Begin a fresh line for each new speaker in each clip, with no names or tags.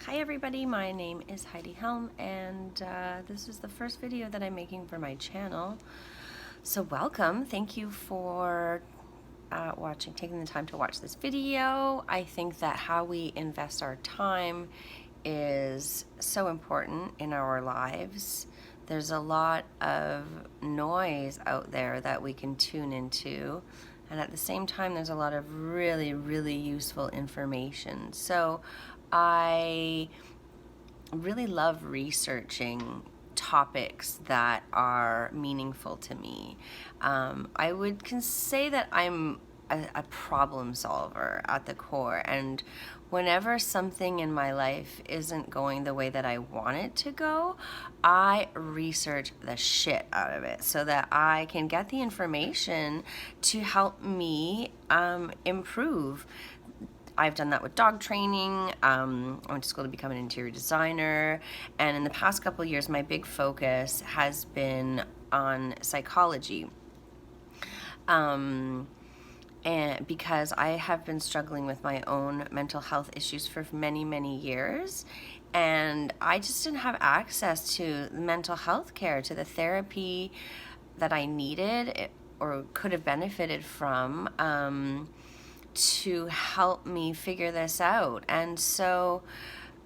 Hi everybody, my name is Heidi Helm, and this is the first video that I'm making for my channel. So welcome, thank you for taking the time to watch this video. I think that how we invest our time is so important in our lives. There's a lot of noise out there that we can tune into, and at the same time there's a lot of really useful information. So I really love researching topics that are meaningful to me. I can say that I'm a problem solver at the core, and whenever something in my life isn't going the way that I want it to go, I research the shit out of it so that I can get the information to help me improve. I've done that with dog training. I went to school to become an interior designer, and in the past couple of years my big focus has been on psychology, and because I have been struggling with my own mental health issues for many years, and I just didn't have access to mental health care, to the therapy that I needed or could have benefited from to help me figure this out. And so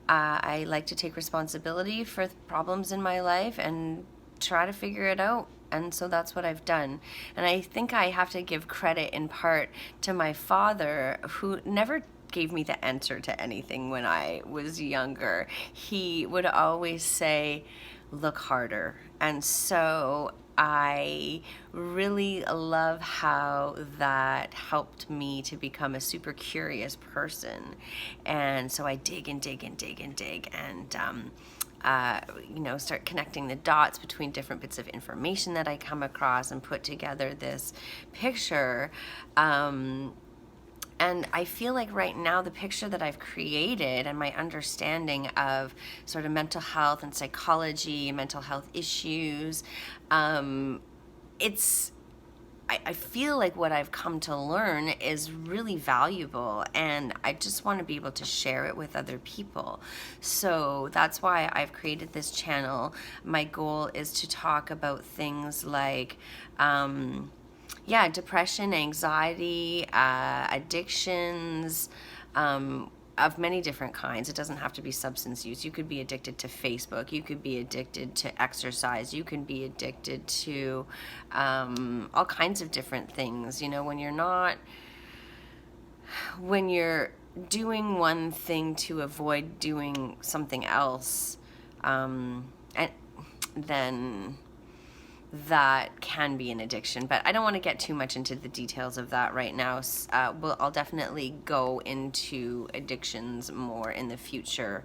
I like to take responsibility for problems in my life and try to figure it out. And so that's what I've done. And I think I have to give credit in part to my father, who never gave me the answer to anything when I was younger. He would always say, look harder. And so I really love how that helped me to become a super curious person. And so I dig and start connecting the dots between different bits of information that I come across and put together this picture. And I feel like right now the picture that I've created and my understanding of sort of mental health and psychology, mental health issues, I feel like what I've come to learn is really valuable, and I just want to be able to share it with other people. So that's why I've created this channel. My goal is to talk about things like depression, anxiety, addictions, of many different kinds. It doesn't have to be substance use. You could be addicted to Facebook. You could be addicted to exercise. You can be addicted to all kinds of different things. You know, when you're doing one thing to avoid doing something else, and then that can be an addiction. But I don't want to get too much into the details of that right now. I'll definitely go into addictions more in the future.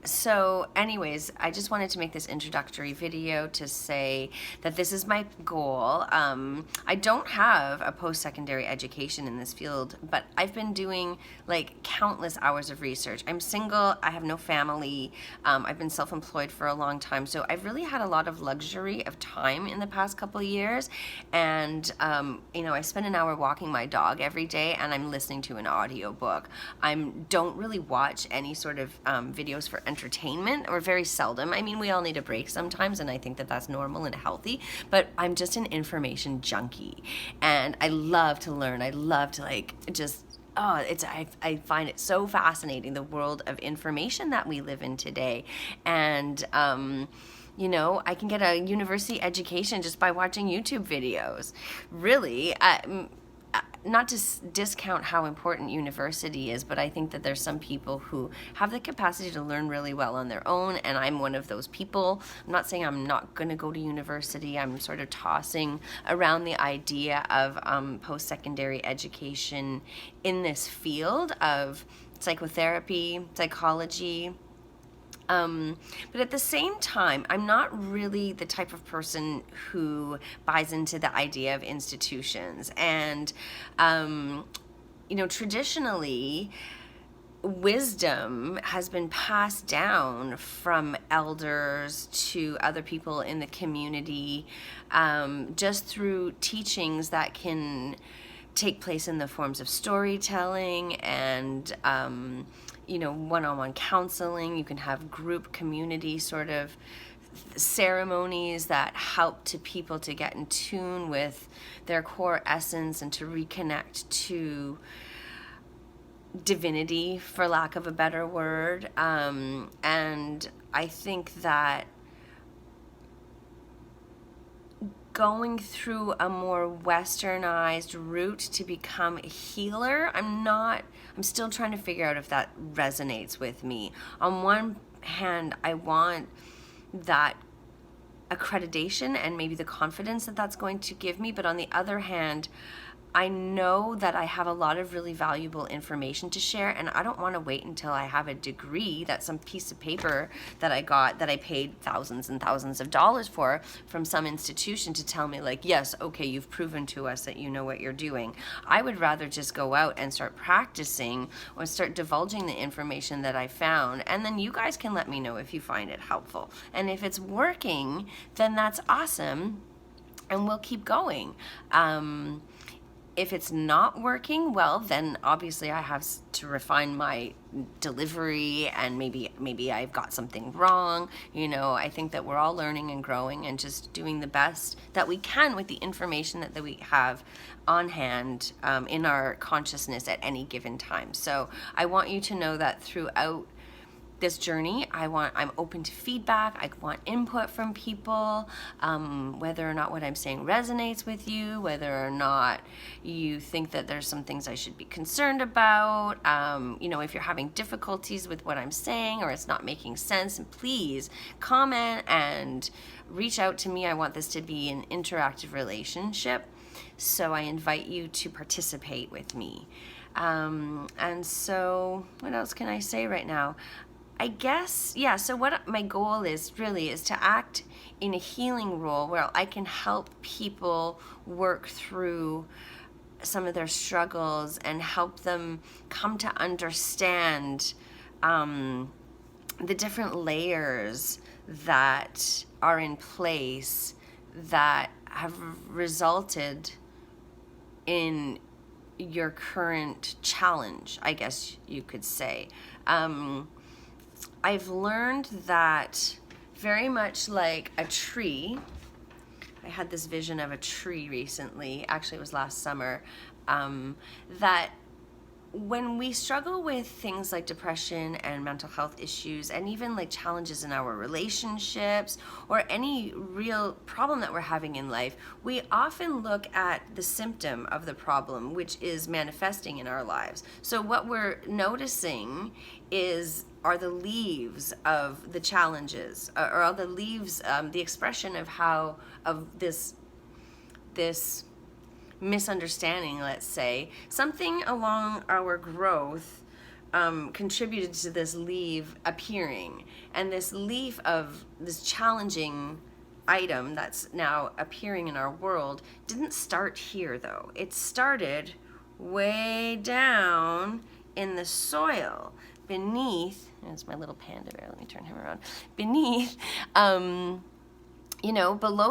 So anyways, I just wanted to make this introductory video to say that this is my goal. I don't have a post-secondary education in this field, but I've been doing like countless hours of research. I'm single, I have no family, I've been self-employed for a long time, so I've really had a lot of luxury of time in the past couple of years, and I spend an hour walking my dog every day, and I'm listening to an audiobook. I don't really watch any sort of videos for entertainment, or very seldom. I mean, we all need a break sometimes, and I think that that's normal and healthy, but I'm just an information junkie, and I love to learn. I love to I find it so fascinating, the world of information that we live in today. And I can get a university education just by watching YouTube videos. Really, not to discount how important university is, but I think that there's some people who have the capacity to learn really well on their own, and I'm one of those people. I'm not saying I'm not going to go to university. I'm sort of tossing around the idea of post-secondary education in this field of psychotherapy, psychology. But at the same time, I'm not really the type of person who buys into the idea of institutions. And, traditionally, wisdom has been passed down from elders to other people in the community, just through teachings that can take place in the forms of storytelling and one-on-one counseling. You can have group community sort of ceremonies that help to people to get in tune with their core essence and to reconnect to divinity, for lack of a better word. And I think that going through a more westernized route to become a healer, I'm still trying to figure out if that resonates with me. On one hand, I want that accreditation and maybe the confidence that that's going to give me, but on the other hand, I know that I have a lot of really valuable information to share, and I don't want to wait until I have a degree, that's some piece of paper that I got, that I paid thousands and thousands of dollars for from some institution, to tell me like, yes, okay, you've proven to us that you know what you're doing. I would rather just go out and start practicing or start divulging the information that I found, and then you guys can let me know if you find it helpful. And if it's working, then that's awesome, and we'll keep going. If it's not working, well, then obviously I have to refine my delivery, and maybe I've got something wrong. I think that we're all learning and growing and just doing the best that we can with the information that we have on hand in our consciousness at any given time. So I want you to know that throughout this journey, I'm open to feedback. I want input from people, whether or not what I'm saying resonates with you, whether or not you think that there's some things I should be concerned about. If you're having difficulties with what I'm saying or it's not making sense, please comment and reach out to me. I want this to be an interactive relationship, so I invite you to participate with me. And so what else can I say right now? I guess, yeah, so what my goal is really is to act in a healing role where I can help people work through some of their struggles and help them come to understand the different layers that are in place that have resulted in your current challenge, I guess you could say. I've learned that very much like a tree, I had this vision of a tree recently, actually it was last summer, that when we struggle with things like depression and mental health issues, and even like challenges in our relationships or any real problem that we're having in life, we often look at the symptom of the problem, which is manifesting in our lives. So what we're noticing are the leaves of the challenges, or are the leaves, the expression of this misunderstanding, let's say. Something along our growth contributed to this leaf appearing. And this leaf of this challenging item that's now appearing in our world didn't start here, though. It started way down in the soil beneath. There's my little panda bear. Let me turn him around. Beneath, below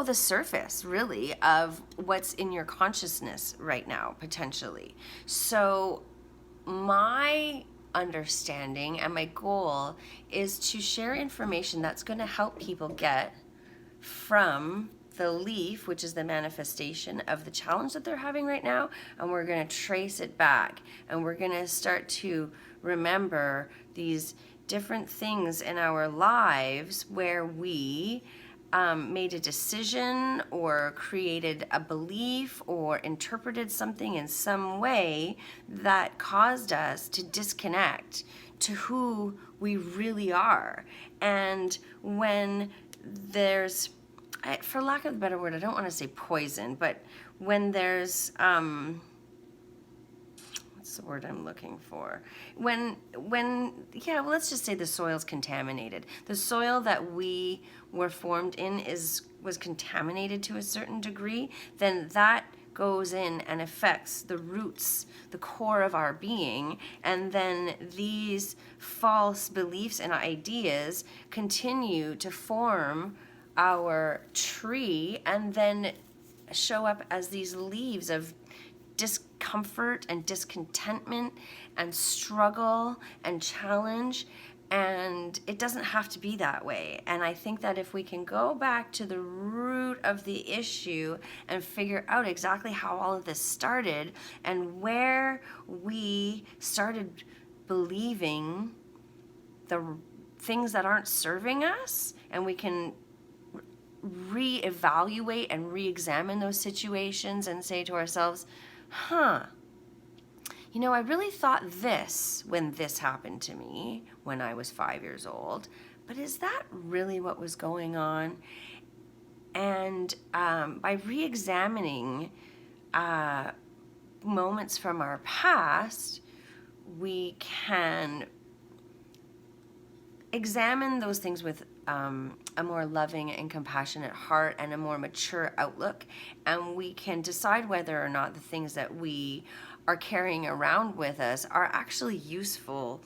the surface, really, of what's in your consciousness right now, potentially. So my understanding and my goal is to share information that's going to help people get from the leaf, which is the manifestation of the challenge that they're having right now, and we're going to trace it back, and we're going to start to remember these different things in our lives where we made a decision or created a belief or interpreted something in some way that caused us to disconnect to who we really are. And when there's, for lack of a better word, I don't want to say poison, but when there's, what's the word I'm looking for? Let's just say the soil's contaminated. The soil that we were formed in was contaminated to a certain degree, then that goes in and affects the roots, the core of our being, and then these false beliefs and ideas continue to form our tree and then show up as these leaves of discomfort and discontentment and struggle and challenge. And it doesn't have to be that way. And I think that if we can go back to the root of the issue and figure out exactly how all of this started and where we started believing the things that aren't serving us, and we can reevaluate and re-examine those situations and say to ourselves, you know, I really thought this when this happened to me when I was 5 years old, but is that really what was going on? And by re-examining moments from our past, we can examine those things with a more loving and compassionate heart and a more mature outlook, and we can decide whether or not the things that we are carrying around with us are actually useful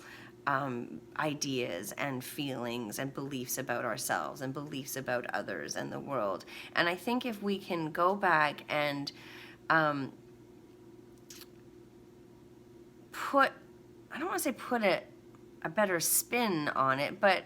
ideas and feelings and beliefs about ourselves and beliefs about others and the world. And I think if we can go back and put, I don't want to say put a better spin on it, but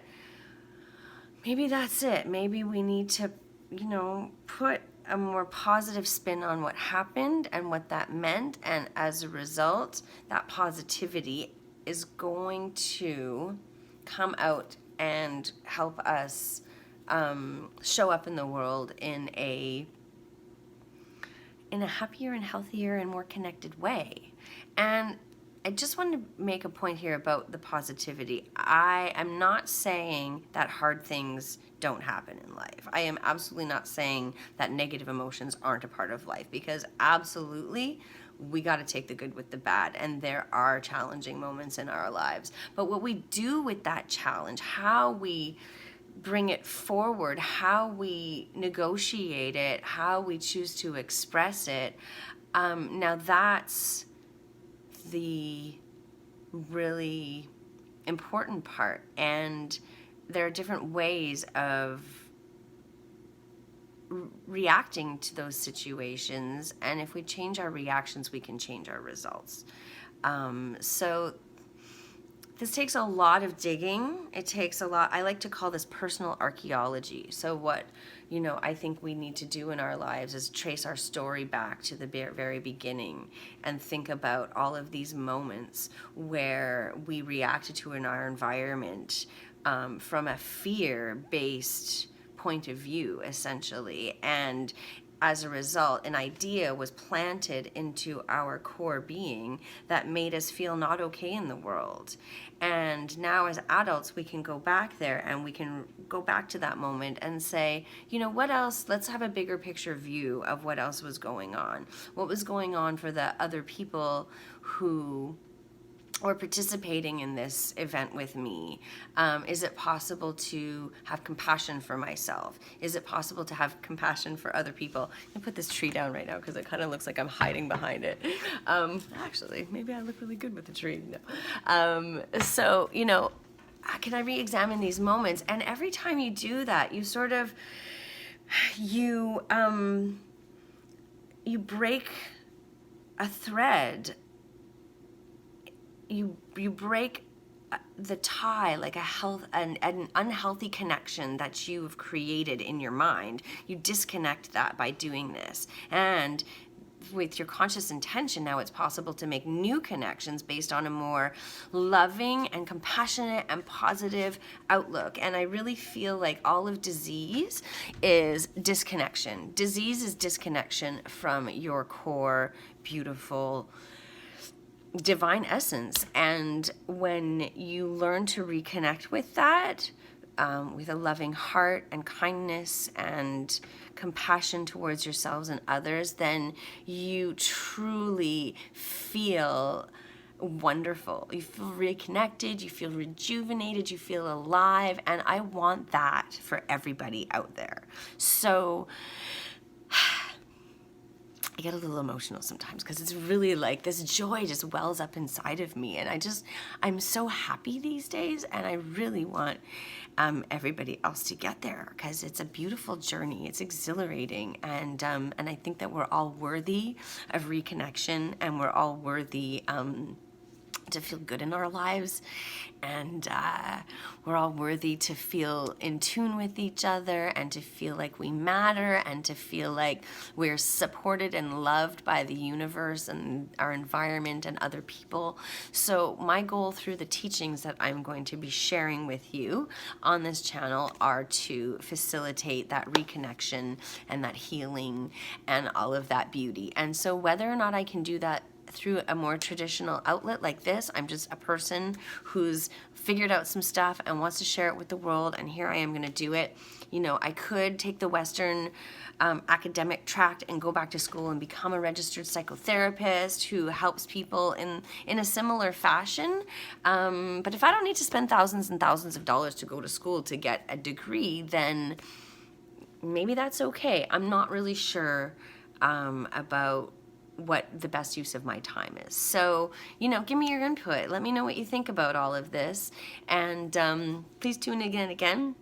maybe that's it. Maybe we need to, you know, put a more positive spin on what happened and what that meant, and as a result, that positivity is going to come out and help us show up in the world in a happier and healthier and more connected way. And I just want to make a point here about the positivity. I am not saying that hard things don't happen in life. I am absolutely not saying that negative emotions aren't a part of life, because absolutely we got to take the good with the bad, and there are challenging moments in our lives. But what we do with that challenge, how we bring it forward, how we negotiate it, how we choose to express it, now that's the really important part. And there are different ways of reacting to those situations, and if we change our reactions, we can change our results. So this takes a lot of digging. It takes a lot. I like to call this personal archaeology. So what, you know, I think we need to do in our lives is trace our story back to the very beginning and think about all of these moments where we reacted to in our environment from a fear-based point of view, essentially. And as a result, an idea was planted into our core being that made us feel not okay in the world. And now as adults, we can go back there and we can go back to that moment and say, you know, what else? Let's have a bigger picture view of what else was going on. What was going on for the other people who or participating in this event with me? Is it possible to have compassion for myself? Is it possible to have compassion for other people? I'm gonna put this tree down right now because it kind of looks like I'm hiding behind it. Actually, maybe I look really good with the tree. No. So, you know, can I re-examine these moments? And every time you do that, you sort of, you break a thread. You break the tie, like an unhealthy connection that you've created in your mind. You disconnect that by doing this. And with your conscious intention, now it's possible to make new connections based on a more loving and compassionate and positive outlook. And I really feel like all of disease is disconnection. Disease is disconnection from your core, beautiful, divine essence. And when you learn to reconnect with that, with a loving heart and kindness and compassion towards yourselves and others, then you truly feel wonderful. You feel reconnected, you feel rejuvenated, you feel alive, and I want that for everybody out there. So I get a little emotional sometimes because it's really like this joy just wells up inside of me, and I'm so happy these days, and I really want everybody else to get there, because it's a beautiful journey. It's exhilarating, and I think that we're all worthy of reconnection, and we're all worthy to feel good in our lives, and we're all worthy to feel in tune with each other, and to feel like we matter, and to feel like we're supported and loved by the universe and our environment and other people. So my goal through the teachings that I'm going to be sharing with you on this channel are to facilitate that reconnection and that healing and all of that beauty. And so whether or not I can do that through a more traditional outlet like this, I'm just a person who's figured out some stuff and wants to share it with the world, and here I am going to do it. You know, I could take the Western academic tract and go back to school and become a registered psychotherapist who helps people in a similar fashion. But if I don't need to spend thousands and thousands of dollars to go to school to get a degree, then maybe that's okay. I'm not really sure about what the best use of my time is. So, you know, give me your input. Let me know what you think about all of this. And please tune in again.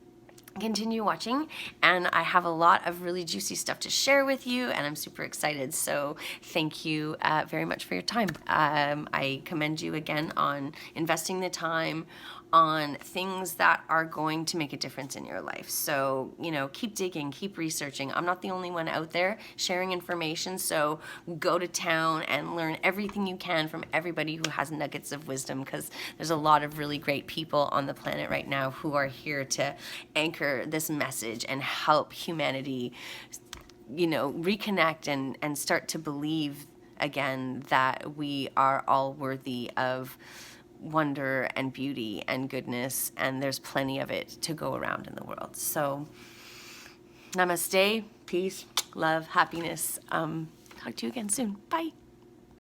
Continue watching, and I have a lot of really juicy stuff to share with you, and I'm super excited. So thank you very much for your time. I commend you again on investing the time on things that are going to make a difference in your life. So, you know, keep digging, keep researching. I'm not the only one out there sharing information, so go to town and learn everything you can from everybody who has nuggets of wisdom, because there's a lot of really great people on the planet right now who are here to anchor this message and help humanity, you know, reconnect and start to believe again that we are all worthy of wonder and beauty and goodness, and there's plenty of it to go around in the world. So namaste, peace, love, happiness. Talk to you again soon. Bye.